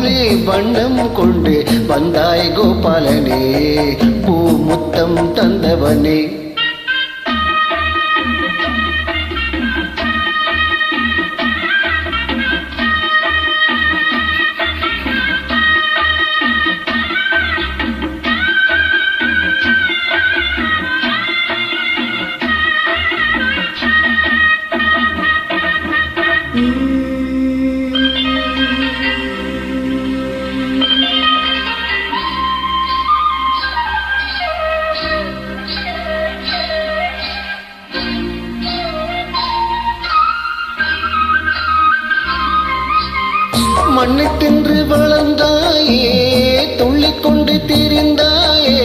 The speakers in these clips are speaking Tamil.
போலே வண்ணம் கொண்டு வந்தாய் கோபாலனே, பூ முத்தம் தந்தவனே. மண்ணை தின்று வளர்ந்தாயே, துள்ளிக்கொண்டு திரிந்தாயே,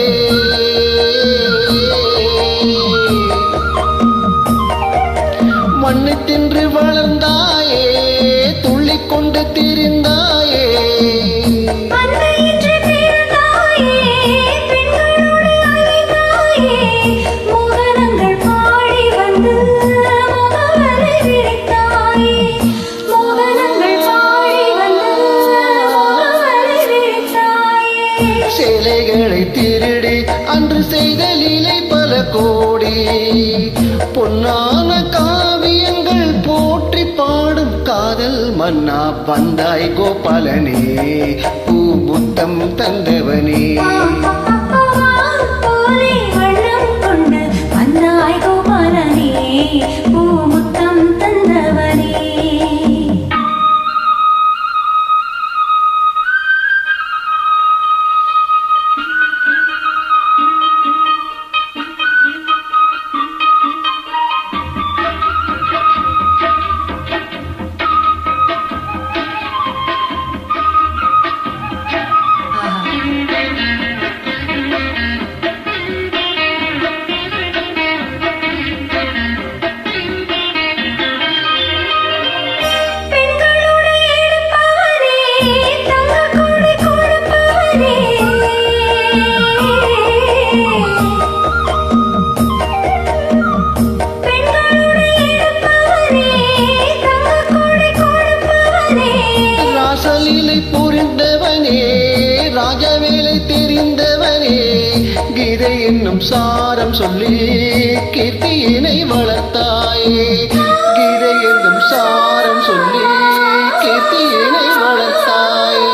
மண்ணை தின்று வளர்ந்தாயே, துள்ளிக்கொண்டு திரிந்தாயே. சேலைகளை திருடி அன்று செய்த லீலை பல கோடி, பொன்னான காவியங்கள் போற்றி பாடும் காதல் மன்னா வந்தாய் கோபாலனே, பூ முத்தம் தந்தவனே. ராசலீலை புரிந்தவனே, ராஜவேலை தெரிந்தவனே, கீதை என்னும் சாரம் சொல்லி கீர்த்தியினை வளர்த்தாயே, கீதை என்னும் சாரம் சொல்லி கீர்த்தியினை வளர்த்தாயே.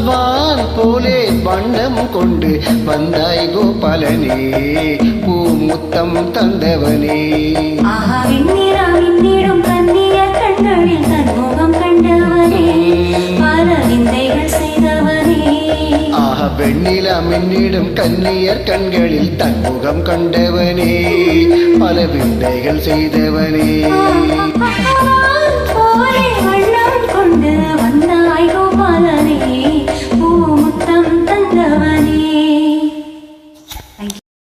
வான் போலே வண்ணம் கொண்டு வந்தாய் கோபாலனே, பூ முத்தம் தந்தவனே. மின்னிடும் கண்ணிய கண்களில் தன்முகம் கண்டவனே, பல விந்தைகள் செய்தவனே. வெண்ணிலா மின்னிடும் கண்ணியர் கண்களில் தன்முகம் கண்டவனே, பல விந்தைகள் செய்தவனே.